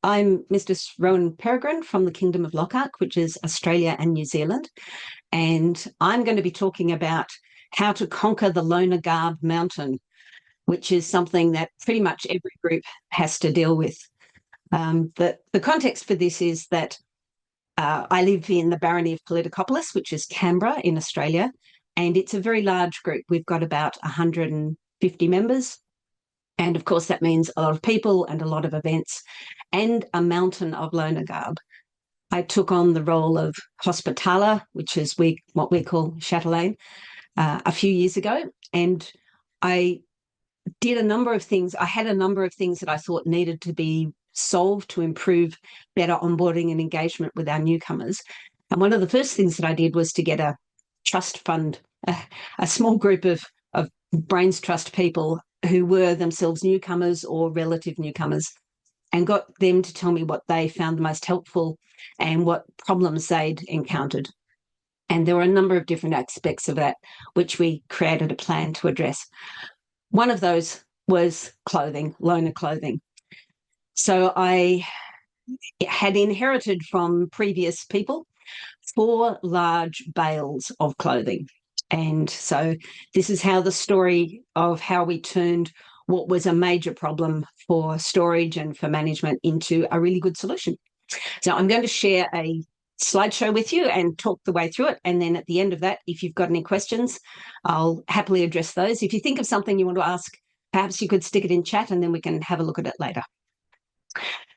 I'm Mistress Rowan Perigrynne from the Kingdom of Lockhart, which is Australia and New Zealand. And I'm going to be talking about how to conquer the Garb mountain, which is something that pretty much every group has to deal with. The context for this is that I live in the Barony of Politarchopolis, which is Canberra in Australia, and it's a very large group. We've got about 150 members. And of course, that means a lot of people and a lot of events and a mountain of Garb. I took on the role of hospitaller, which is what we call chatelaine, a few years ago. And I did a number of things. I had a number of things that I thought needed to be solved to improve better onboarding and engagement with our newcomers. And one of the first things that I did was to get a trust fund, a small group of brains trust people who were themselves newcomers or relative newcomers, and got them to tell me what they found the most helpful and what problems they'd encountered. And there were a number of different aspects of that, which we created a plan to address. One of those was clothing, loaner clothing. So I had inherited from previous people 4 large bales of clothing. And so this is how the story of how we turned what was a major problem for storage and for management into a really good solution. So I'm going to share a slideshow with you and talk the way through it. And then at the end of that, if you've got any questions, I'll happily address those. If you think of something you want to ask, perhaps you could stick it in chat and then we can have a look at it later.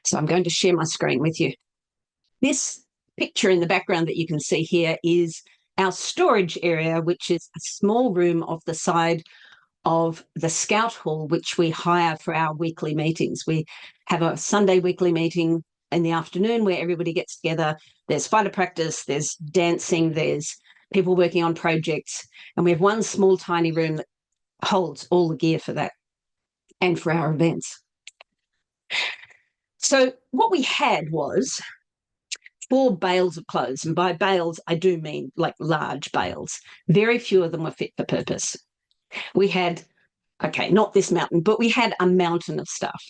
So I'm going to share my screen with you. This picture in the background that you can see here is our storage area, which is a small room off the side of the Scout Hall, which we hire for our weekly meetings. We have a Sunday weekly meeting in the afternoon where everybody gets together. There's fighter practice, there's dancing, there's people working on projects, and we have one small tiny room that holds all the gear for that and for our events. So what we had was 4 bales of clothes, and by bales I do mean like large bales. Very few of them were fit for purpose. We had, okay, not this mountain, but we had a mountain of stuff.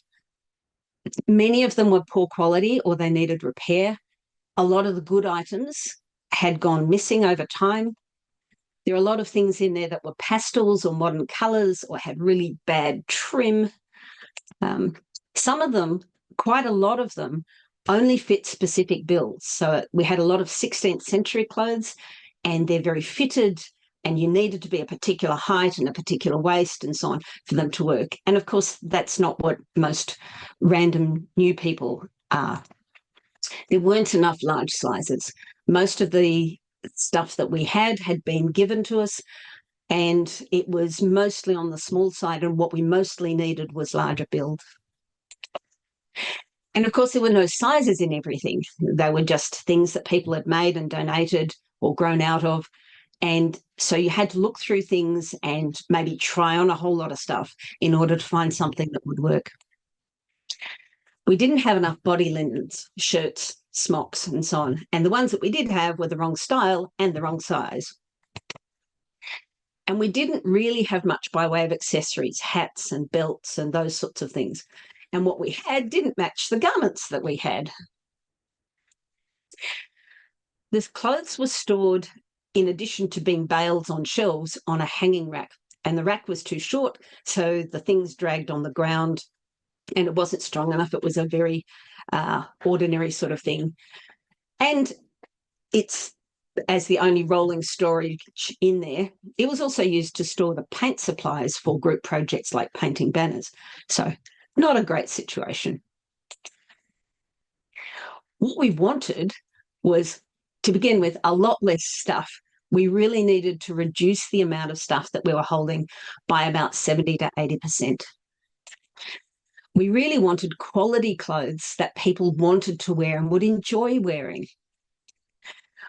Many of them were poor quality or they needed repair. A lot of the good items had gone missing over time. There are a lot of things in there that were pastels or modern colours or had really bad trim. Some of them, quite a lot of them, only fit specific builds. So we had a lot of 16th century clothes, and they're very fitted, and you needed to be a particular height and a particular waist and so on for them to work. And of course, that's not what most random new people are. There weren't enough large sizes. Most of the stuff that we had been given to us, and it was mostly on the small side, and what we mostly needed was larger build. And of course, there were no sizes in everything. They were just things that people had made and donated or grown out of. And so you had to look through things and maybe try on a whole lot of stuff in order to find something that would work. We didn't have enough body linens, shirts, smocks, and so on. And the ones that we did have were the wrong style and the wrong size. And we didn't really have much by way of accessories, hats and belts and those sorts of things. And what we had didn't match the garments that we had. The clothes were stored, in addition to being bales on shelves, on a hanging rack. And the rack was too short, so the things dragged on the ground and it wasn't strong enough. It was a very ordinary sort of thing. And it's, as the only rolling storage in there, it was also used to store the paint supplies for group projects like painting banners. So not a great situation. What we wanted was, to begin with, a lot less stuff. We really needed to reduce the amount of stuff that we were holding by about 70 to 80%. We really wanted quality clothes that people wanted to wear and would enjoy wearing.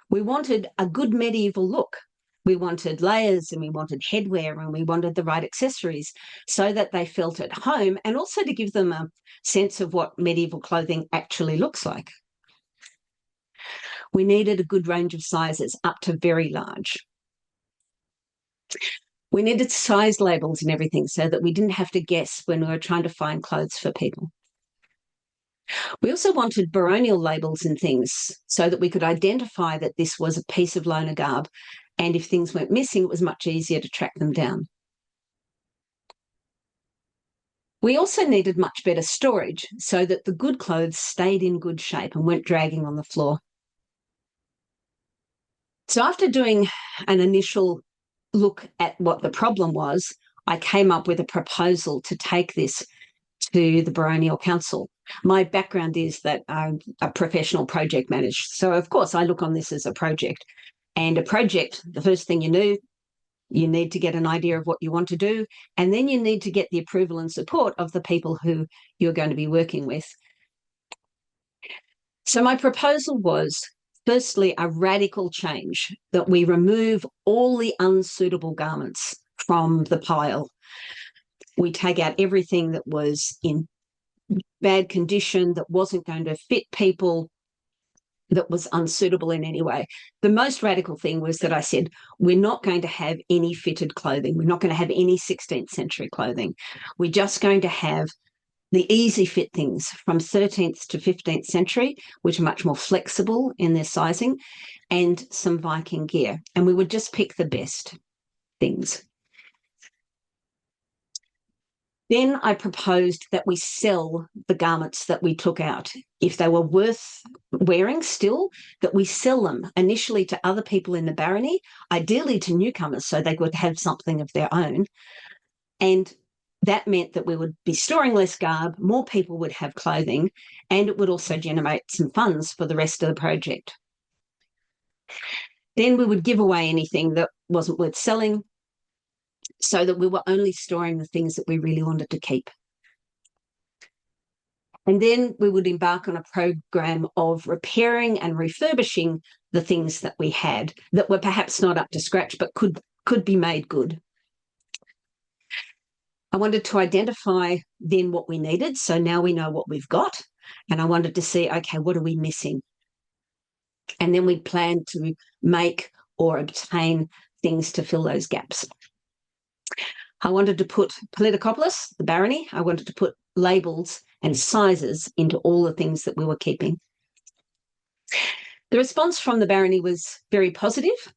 We wanted a good medieval look. We wanted layers and we wanted headwear and we wanted the right accessories so that they felt at home, and also to give them a sense of what medieval clothing actually looks like. We needed a good range of sizes, up to very large. We needed size labels and everything so that we didn't have to guess when we were trying to find clothes for people. We also wanted baronial labels and things so that we could identify that this was a piece of loaner garb, and if things went missing, it was much easier to track them down. We also needed much better storage so that the good clothes stayed in good shape and weren't dragging on the floor. So after doing an initial look at what the problem was, I came up with a proposal to take this to the Baronial Council. My background is that I'm a professional project manager. So, of course, I look on this as a project. And a project, the first thing you need to get an idea of what you want to do, and then you need to get the approval and support of the people who you're going to be working with. So my proposal was, firstly, a radical change, that we remove all the unsuitable garments from the pile. We take out everything that was in bad condition, that wasn't going to fit people, that was unsuitable in any way. The most radical thing was that I said, we're not going to have any fitted clothing. We're not going to have any 16th century clothing. We're just going to have the easy fit things from 13th to 15th century, which are much more flexible in their sizing, and some Viking gear. And we would just pick the best things. Then I proposed that we sell the garments that we took out. If they were worth wearing still, that we sell them initially to other people in the barony, ideally to newcomers so they could have something of their own. And that meant that we would be storing less garb, more people would have clothing, and it would also generate some funds for the rest of the project. Then we would give away anything that wasn't worth selling, so that we were only storing the things that we really wanted to keep. And then we would embark on a program of repairing and refurbishing the things that we had that were perhaps not up to scratch, but could be made good. I wanted to identify then what we needed. So now we know what we've got. And I wanted to see, okay, what are we missing? And then we planned to make or obtain things to fill those gaps. I wanted to put Politarchopolis, the barony, I wanted to put labels and sizes into all the things that we were keeping. The response from the barony was very positive.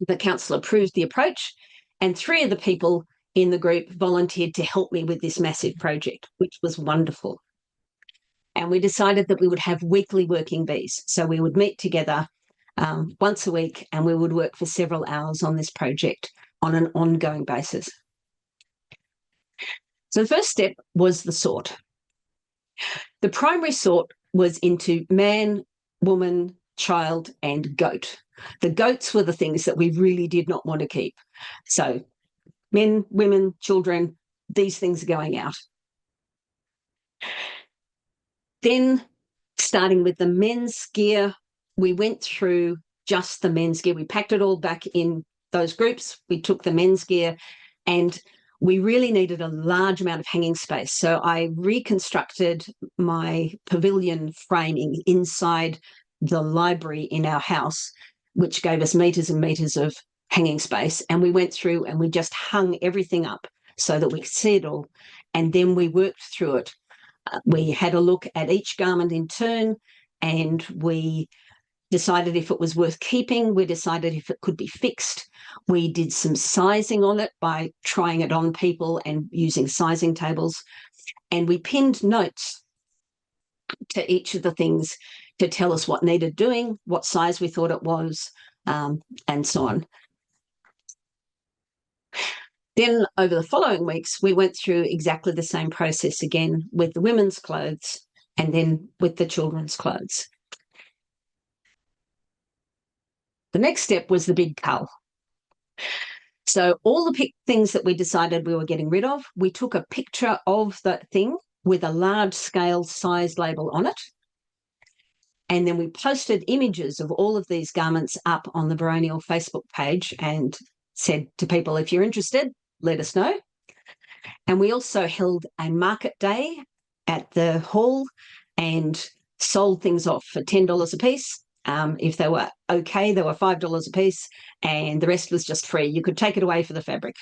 The council approved the approach, and 3 of the people in the group volunteered to help me with this massive project, which was wonderful. And we decided that we would have weekly working bees. So we would meet together once a week, and we would work for several hours on this project on an ongoing basis. So the first step was the sort. The primary sort was into man, woman, child, and goat. The goats were the things that we really did not want to keep. So men, women, children, these things are going out. Then, starting with the men's gear, we went through just the men's gear. We packed it all back in those groups. We took the men's gear, and we really needed a large amount of hanging space. So I reconstructed my pavilion framing inside the library in our house, which gave us meters and meters of hanging space. And we went through and we just hung everything up so that we could see it all. And then we worked through it. We had a look at each garment in turn, and we decided if it was worth keeping. We decided if it could be fixed. We did some sizing on it by trying it on people and using sizing tables. And we pinned notes to each of the things to tell us what needed doing, what size we thought it was, and so on. Then over the following weeks, we went through exactly the same process again with the women's clothes and then with the children's clothes. The next step was the big cull. So all the things that we decided we were getting rid of, we took a picture of that thing with a large scale size label on it. And then we posted images of all of these garments up on the Baronial Facebook page and said to people, if you're interested, let us know. And we also held a market day at the hall and sold things off for $10 a piece. If they were okay, they were $5 a piece, and the rest was just free. You could take it away for the fabric.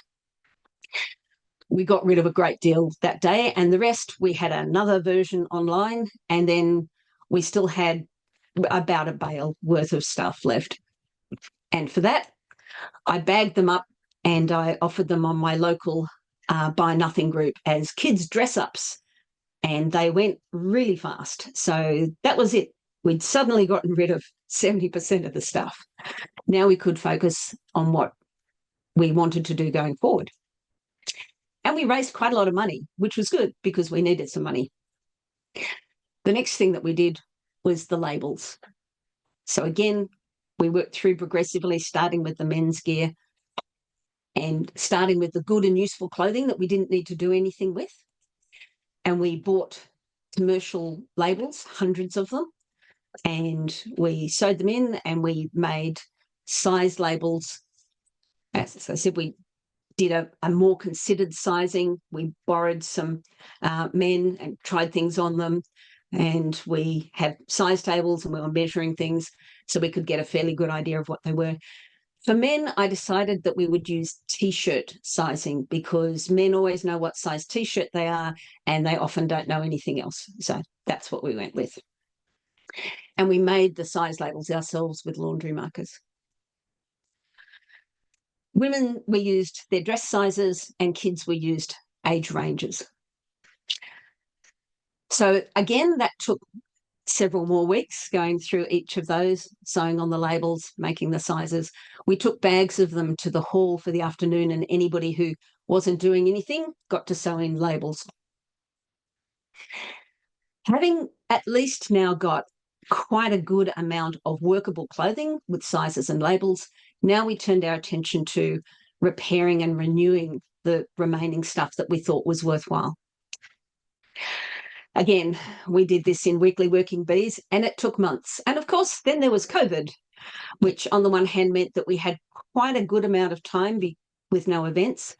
we got rid of a great deal that day, and the rest we had another version online, and then we still had about a bale worth of stuff left. And for that, I bagged them up and I offered them on my local Buy Nothing group as kids' dress-ups, and they went really fast. So that was it. We'd suddenly gotten rid of 70% of the stuff. Now we could focus on what we wanted to do going forward. And we raised quite a lot of money, which was good because we needed some money. The next thing that we did was the labels. So again, we worked through progressively, starting with the men's gear and starting with the good and useful clothing that we didn't need to do anything with. And we bought commercial labels, hundreds of them, and we sewed them in and we made size labels. As I said, we did a more considered sizing. We borrowed some men and tried things on them, and we had size tables and we were measuring things so we could get a fairly good idea of what they were. For men, I decided that we would use T-shirt sizing because men always know what size T-shirt they are and they often don't know anything else. So that's what we went with. And we made the size labels ourselves with laundry markers. Women, we used their dress sizes, and kids, we used age ranges. So again, that took several more weeks going through each of those, sewing on the labels, making the sizes. We took bags of them to the hall for the afternoon, and anybody who wasn't doing anything got to sew in labels. Having at least now got quite a good amount of workable clothing with sizes and labels, now we turned our attention to repairing and renewing the remaining stuff that we thought was worthwhile. Again, we did this in weekly working bees, and it took months. And of course, then there was COVID, which on the one hand meant that we had quite a good amount of time with no events,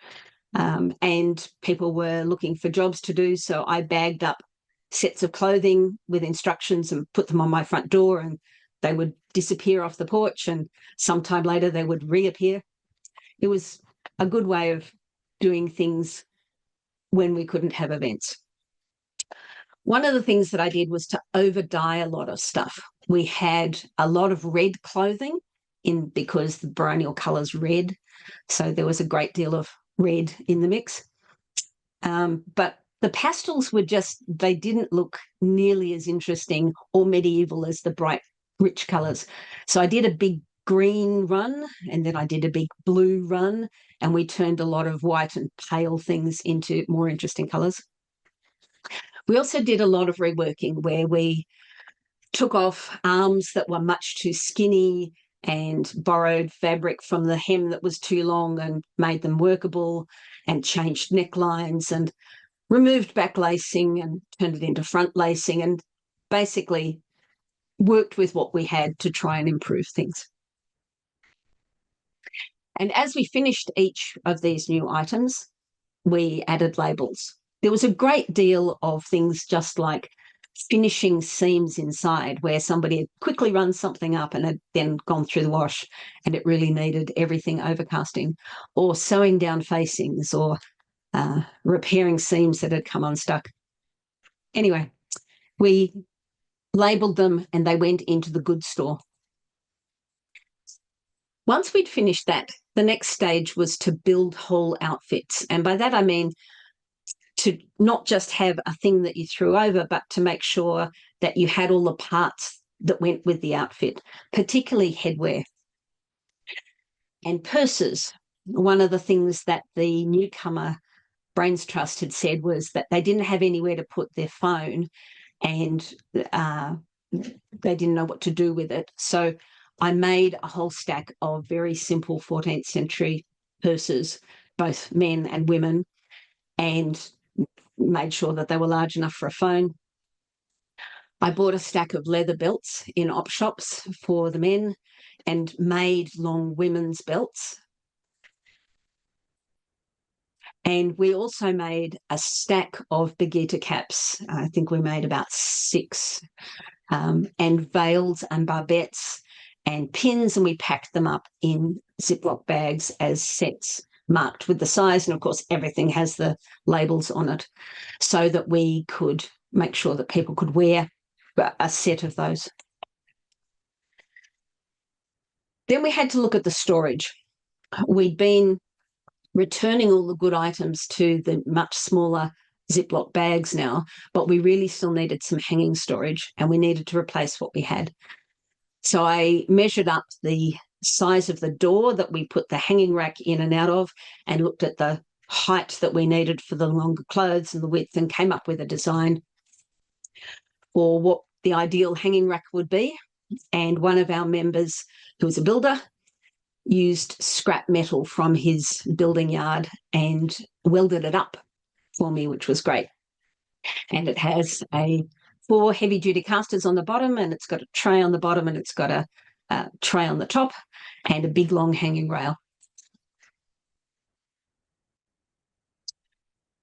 and people were looking for jobs to do. So I bagged up sets of clothing with instructions and put them on my front door, and they would disappear off the porch, and sometime later they would reappear. It was a good way of doing things when we couldn't have events. One of the things that I did was to over-dye a lot of stuff. We had a lot of red clothing because the baronial colour's red, so there was a great deal of red in the mix. But the pastels they didn't look nearly as interesting or medieval as the bright, rich colours. So I did a big green run, and then I did a big blue run, and we turned a lot of white and pale things into more interesting colours. We also did a lot of reworking where we took off arms that were much too skinny and borrowed fabric from the hem that was too long and made them workable, and changed necklines and removed back lacing and turned it into front lacing, and basically worked with what we had to try and improve things. And as we finished each of these new items, we added labels. There was a great deal of things just like finishing seams inside, where somebody had quickly run something up and had then gone through the wash and it really needed everything overcasting, or sewing down facings, or repairing seams that had come unstuck. Anyway, we labelled them and they went into the goods store. Once we'd finished that, the next stage was to build whole outfits. And by that I mean to not just have a thing that you threw over, but to make sure that you had all the parts that went with the outfit, particularly headwear. And purses. One of the things that the newcomer Brains Trust had said was that they didn't have anywhere to put their phone, and they didn't know what to do with it. So I made a whole stack of very simple 14th century purses, both men and women, and made sure that they were large enough for a phone. I bought a stack of leather belts in op shops for the men and made long women's belts. And we also made a stack of Begita caps. I think we made about 6, and veils and barbettes and pins, and we packed them up in Ziploc bags as sets marked with the size, and of course everything has the labels on it, so that we could make sure that people could wear a set of those. Then we had to look at the storage. We'd been returning all the good items to the much smaller Ziploc bags now, but we really still needed some hanging storage, and we needed to replace what we had. So I measured up the size of the door that we put the hanging rack in and out of, and looked at the height that we needed for the longer clothes and the width, and came up with a design for what the ideal hanging rack would be. And one of our members, who was a builder, used scrap metal from his building yard and welded it up for me, which was great. And it has 4 heavy-duty casters on the bottom, and it's got a tray on the bottom, and it's got a tray on the top, and a big long hanging rail.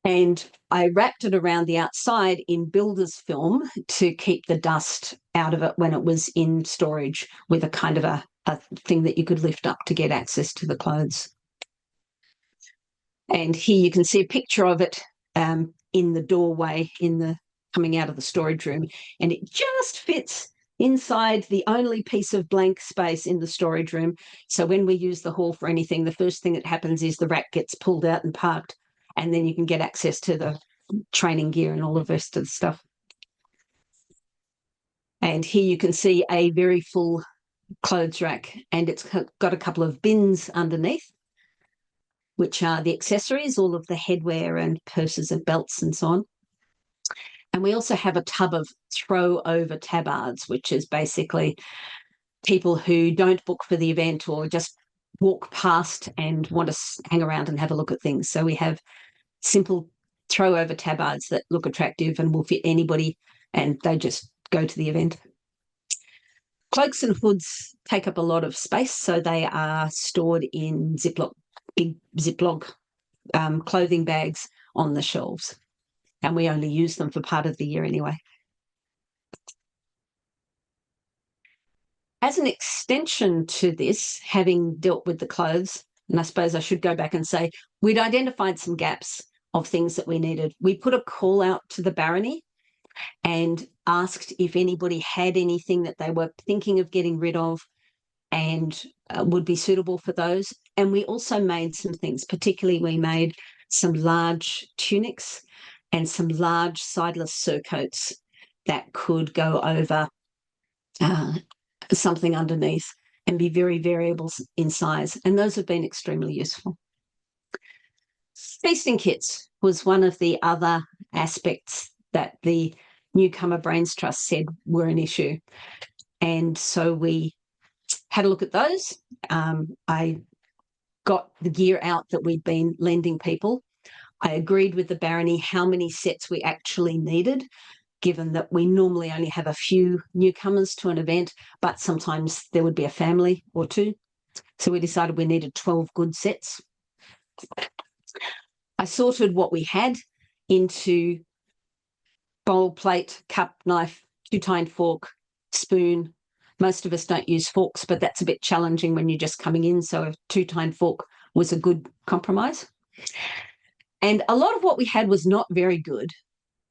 And I wrapped it around the outside in builder's film to keep the dust out of it when it was in storage, with a kind of a thing that you could lift up to get access to the clothes. And here you can see a picture of it in the doorway coming out of the storage room, and it just fits inside the only piece of blank space in the storage room. So when we use the hall for anything, the first thing that happens is the rack gets pulled out and parked, and then you can get access to the training gear and all the rest of the stuff. And here you can see a very full clothes rack, and it's got a couple of bins underneath, which are the accessories, all of the headwear and purses and belts and so on. And we also have a tub of throw-over tabards, which is basically people who don't book for the event or just walk past and want to hang around and have a look at things. So we have simple throw-over tabards that look attractive and will fit anybody, and they just go to the event. Cloaks and hoods take up a lot of space, so they are stored in big Ziploc clothing bags on the shelves, and we only use them for part of the year anyway. As an extension to this, having dealt with the clothes, and I suppose I should go back and say, we'd identified some gaps of things that we needed. We put a call out to the barony and asked if anybody had anything that they were thinking of getting rid of and would be suitable for those. And we also made some things, particularly we made some large tunics and some large sideless surcoats that could go over something underneath and be very variable in size. And those have been extremely useful. Feasting kits was one of the other aspects that the Newcomer Brains Trust said were an issue. And so we had a look at those. I got the gear out that we'd been lending people. I agreed with the barony how many sets we actually needed, given that we normally only have a few newcomers to an event, but sometimes there would be a family or two. So we decided we needed 12 good sets. I sorted what we had into bowl, plate, cup, knife, two-tined fork, spoon. Most of us don't use forks, but that's a bit challenging when you're just coming in, so a two-tined fork was a good compromise. And a lot of what we had was not very good.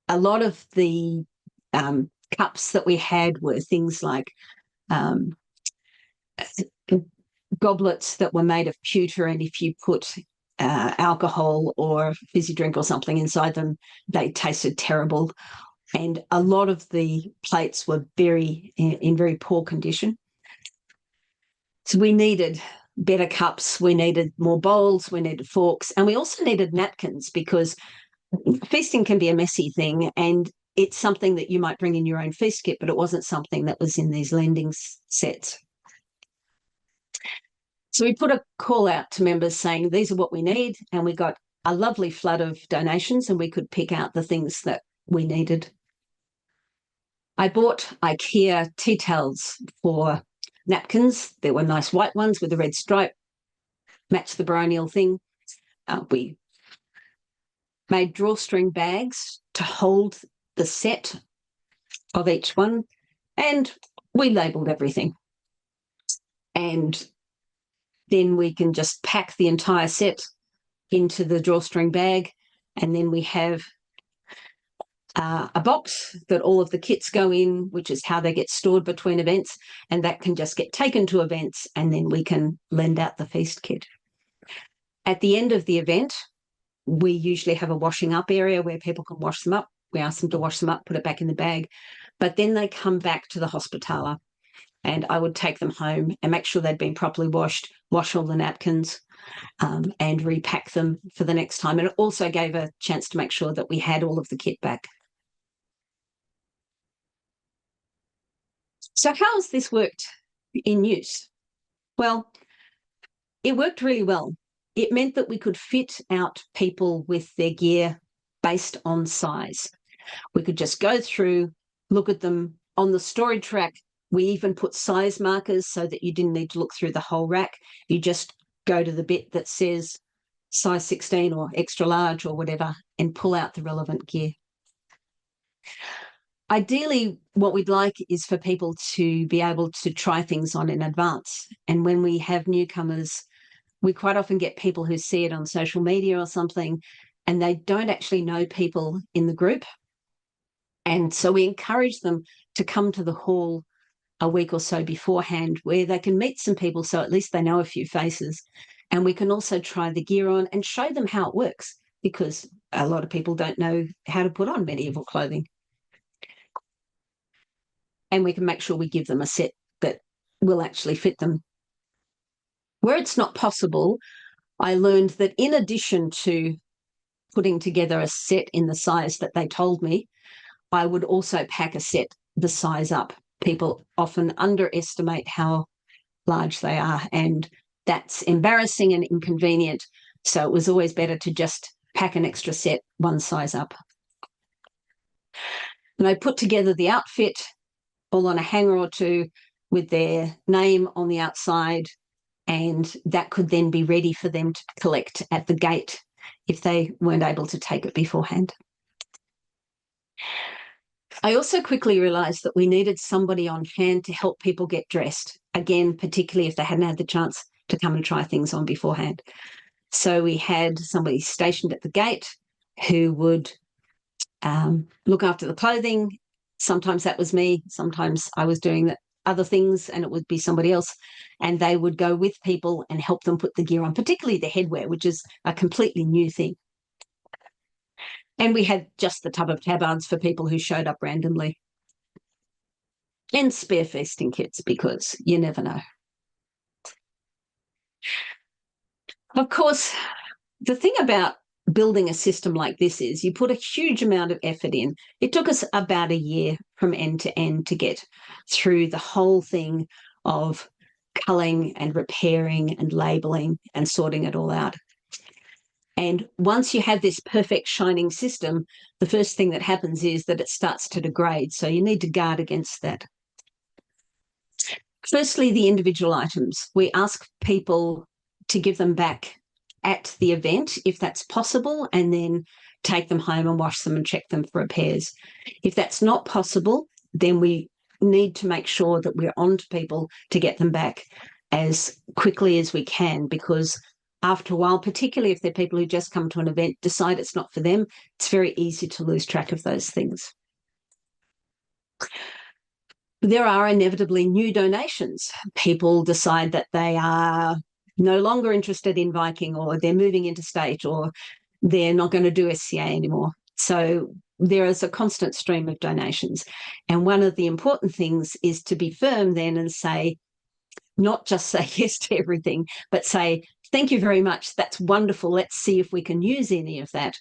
A lot of the cups that we had were things like goblets that were made of pewter, and if you put alcohol or fizzy drink or something inside them, they tasted terrible. And a lot of the plates were in very poor condition. So we needed better cups, we needed more bowls, we needed forks, and we also needed napkins, because feasting can be a messy thing, and it's something that you might bring in your own feast kit, but it wasn't something that was in these lending sets. So we put a call out to members saying, these are what we need, and we got a lovely flood of donations, and we could pick out the things that we needed. I bought IKEA tea towels for napkins. There were nice white ones with a red stripe, matched the baronial thing. We made drawstring bags to hold the set of each one, and we labelled everything. And then we can just pack the entire set into the drawstring bag, and then we have a box that all of the kits go in, which is how they get stored between events, and that can just get taken to events, and then we can lend out the feast kit. At the end of the event, we usually have a washing up area where people can wash them up. We ask them to wash them up, put it back in the bag, but then they come back to the hospitaler, and I would take them home and make sure they'd been properly washed, wash all the napkins, and repack them for the next time. And it also gave a chance to make sure that we had all of the kit back. So how has this worked in use? Well, it worked really well. It meant that we could fit out people with their gear based on size. We could just go through, look at them. On the storage rack, we even put size markers so that you didn't need to look through the whole rack. You just go to the bit that says size 16 or extra large or whatever and pull out the relevant gear. Ideally, what we'd like is for people to be able to try things on in advance. And when we have newcomers, we quite often get people who see it on social media or something, and they don't actually know people in the group. And so we encourage them to come to the hall a week or so beforehand, where they can meet some people, so at least they know a few faces. And we can also try the gear on and show them how it works, because a lot of people don't know how to put on medieval clothing. And we can make sure we give them a set that will actually fit them. Where it's not possible, I learned that in addition to putting together a set in the size that they told me, I would also pack a set the size up. People often underestimate how large they are, and that's embarrassing and inconvenient. So it was always better to just pack an extra set one size up. And I put together the outfit all on a hanger or two with their name on the outside, and that could then be ready for them to collect at the gate if they weren't able to take it beforehand. I also quickly realised that we needed somebody on hand to help people get dressed, again, particularly if they hadn't had the chance to come and try things on beforehand. So we had somebody stationed at the gate who would look after the clothing. Sometimes that was me, sometimes I was doing other things and it would be somebody else, and they would go with people and help them put the gear on, particularly the headwear, which is a completely new thing. And we had just the tub of tabards for people who showed up randomly. And spare feasting kits, because you never know. Of course, the thing about building a system like this is you put a huge amount of effort in. It took us about a year from end to end to get through the whole thing of culling and repairing and labeling and sorting it all out. And once you have this perfect shining system, the first thing that happens is that it starts to degrade. So you need to guard against that. Firstly, the individual items. We ask people to give them back at the event, if that's possible, and then take them home and wash them and check them for repairs. If that's not possible, then we need to make sure that we're on to people to get them back as quickly as we can, because after a while, particularly if they're people who just come to an event, decide it's not for them, it's very easy to lose track of those things. There are inevitably new donations. People decide that they are no longer interested in Viking, or they're moving interstate, or they're not going to do SCA anymore. So there is a constant stream of donations. And one of the important things is to be firm then and say, not just say yes to everything, but say, thank you very much, that's wonderful, let's see if we can use any of that.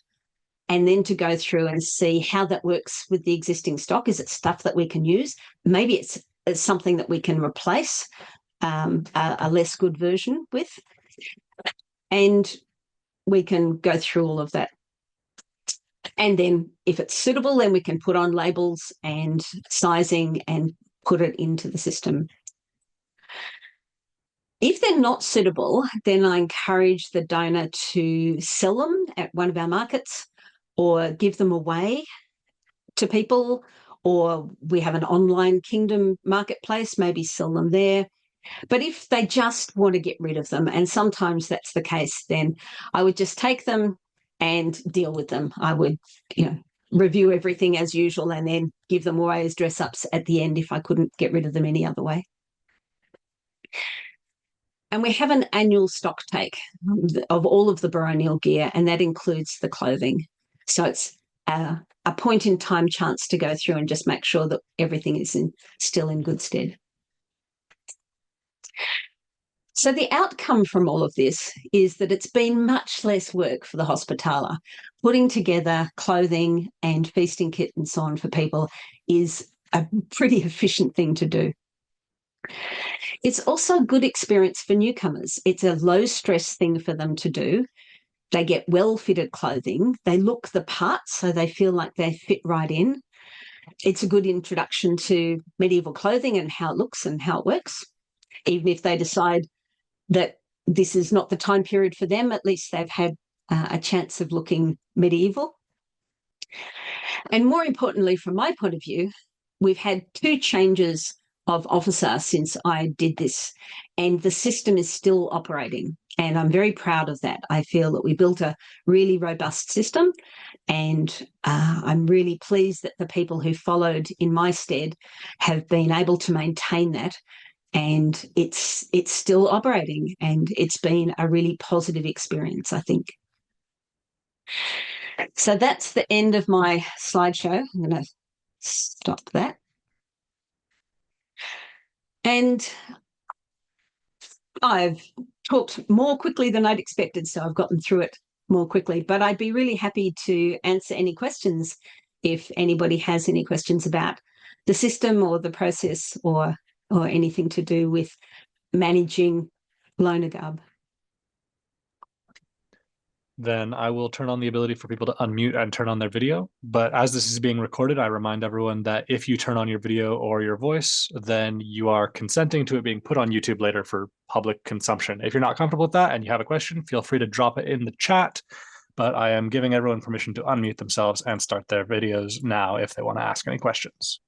And then to go through and see how that works with the existing stock. Is it stuff that we can use? Maybe it's something that we can replace a less good version with. And we can go through all of that. And then if it's suitable, then we can put on labels and sizing and put it into the system. If they're not suitable, then I encourage the donor to sell them at one of our markets, or give them away to people, or we have an online Kingdom marketplace, maybe sell them there. But if they just want to get rid of them, and sometimes that's the case, then I would just take them and deal with them. I would, review everything as usual and then give them away as dress-ups at the end if I couldn't get rid of them any other way. And we have an annual stock take of all of the baronial gear, and that includes the clothing. So it's a point in time chance to go through and just make sure that everything is still in good stead. So the outcome from all of this is that it's been much less work for the Hospitaller. Putting together clothing and feasting kit and so on for people is a pretty efficient thing to do. It's also a good experience for newcomers. It's a low-stress thing for them to do. They get well-fitted clothing. They look the part, so they feel like they fit right in. It's a good introduction to medieval clothing and how it looks and how it works. Even if they decide that this is not the time period for them, at least they've had a chance of looking medieval. And more importantly, from my point of view, we've had 2 changes of officer since I did this, and the system is still operating. And I'm very proud of that. I feel that we built a really robust system, and I'm really pleased that the people who followed in my stead have been able to maintain that. And it's still operating, and it's been a really positive experience, I think. So that's the end of my slideshow. I'm going to stop that. And I've talked more quickly than I'd expected, so I've gotten through it more quickly. But I'd be really happy to answer any questions if anybody has any questions about the system or the process or anything to do with managing loaner garb. Then I will turn on the ability for people to unmute and turn on their video. But as this is being recorded, I remind everyone that if you turn on your video or your voice, then you are consenting to it being put on YouTube later for public consumption. If you're not comfortable with that and you have a question, feel free to drop it in the chat. But I am giving everyone permission to unmute themselves and start their videos now if they want to ask any questions.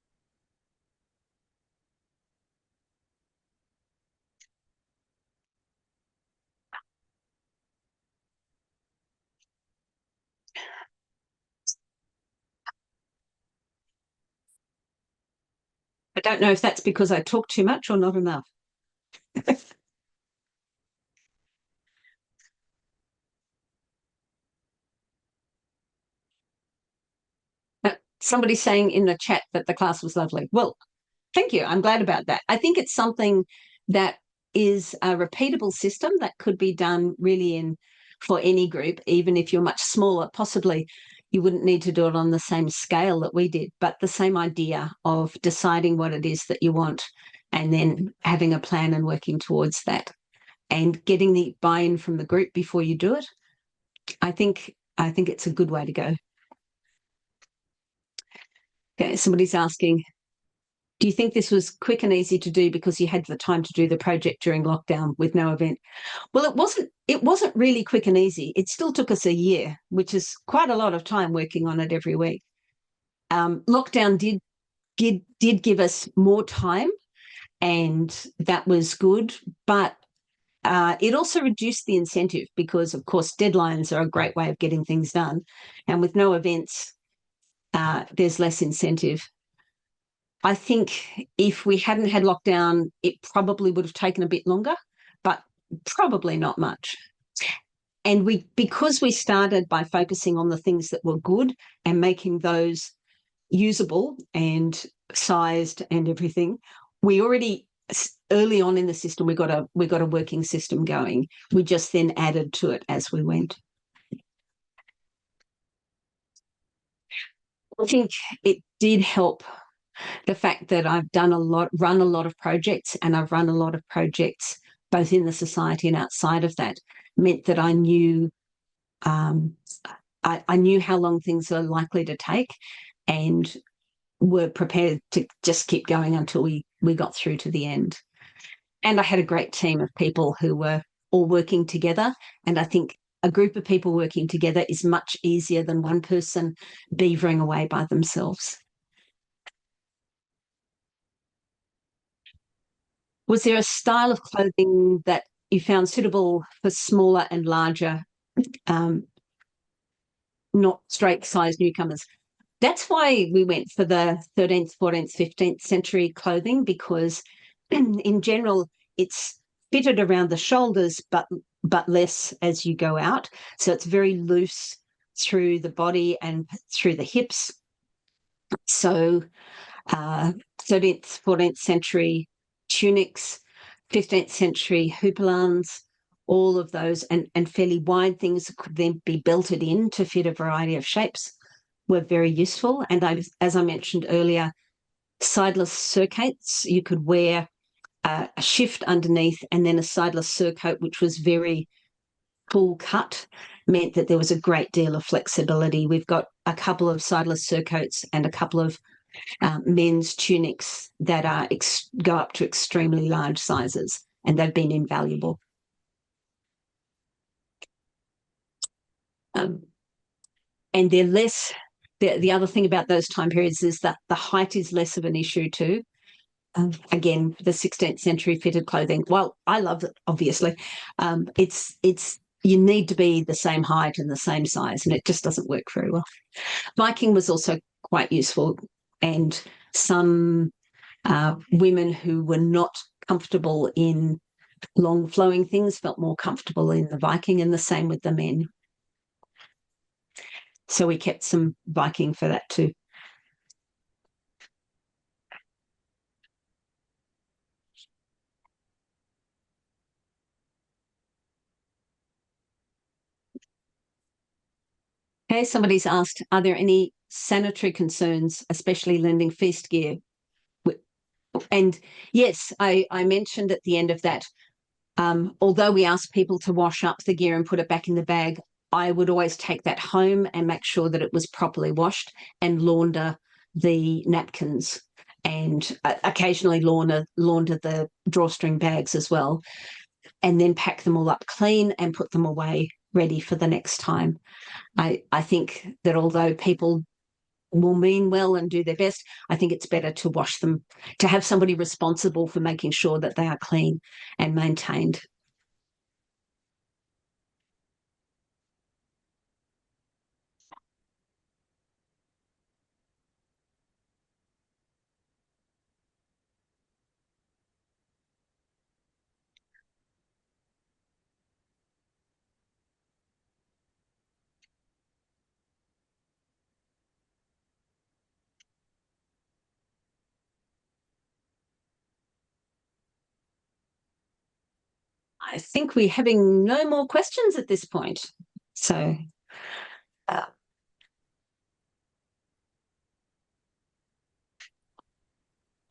I don't know if that's because I talk too much or not enough. Somebody's saying in the chat that the class was lovely. Well, thank you. I'm glad about that. I think it's something that is a repeatable system that could be done really for any group, even if you're much smaller. Possibly you wouldn't need to do it on the same scale that we did, but the same idea of deciding what it is that you want and then having a plan and working towards that and getting the buy-in from the group before you do it. I think it's a good way to go. Okay, somebody's asking, do you think this was quick and easy to do because you had the time to do the project during lockdown with no event? Well, it wasn't really quick and easy. It still took us a year, which is quite a lot of time working on it every week. Lockdown did give us more time, and that was good, but it also reduced the incentive because, of course, deadlines are a great way of getting things done. And with no events, there's less incentive. I think if we hadn't had lockdown, it probably would have taken a bit longer, but probably not much. And because we started by focusing on the things that were good and making those usable and sized and everything, we already early on in the system we got a working system going. We just then added to it as we went. I think it did help the fact that I've run a lot of projects, and I've run a lot of projects both in the society and outside of that, meant that I knew I knew how long things are likely to take and were prepared to just keep going until we got through to the end. And I had a great team of people who were all working together, and I think a group of people working together is much easier than one person beavering away by themselves. Was there a style of clothing that you found suitable for smaller and larger, um, not straight size newcomers? That's why we went for the 13th, 14th, 15th century clothing, because in general, it's fitted around the shoulders, but less as you go out. So it's very loose through the body and through the hips. So 13th, 14th century tunics, 15th century houppelans, all of those, and fairly wide things that could then be belted in to fit a variety of shapes were very useful. And as I mentioned earlier, sideless surcoats, you could wear a shift underneath and then a sideless surcoat, which was very full cut, meant that there was a great deal of flexibility. We've got a couple of sideless surcoats and a couple of men's tunics that are go up to extremely large sizes, and they've been invaluable. And they're less. The other thing about those time periods is that the height is less of an issue too. Again, the 16th century fitted clothing. Well, I love it, obviously. It's you need to be the same height and the same size, and it just doesn't work very well. Viking was also quite useful, and some women who were not comfortable in long flowing things felt more comfortable in the Viking, and the same with the men. So we kept some Viking for that too. Okay, somebody's asked, are there any sanitary concerns, especially lending feast gear? And yes, I mentioned at the end of that, although we ask people to wash up the gear and put it back in the bag, I would always take that home and make sure that it was properly washed and launder the napkins, and occasionally launder the drawstring bags as well, and then pack them all up clean and put them away ready for the next time. I think that although people will mean well and do their best, I think it's better to wash them, to have somebody responsible for making sure that they are clean and maintained. I think we're having no more questions at this point. So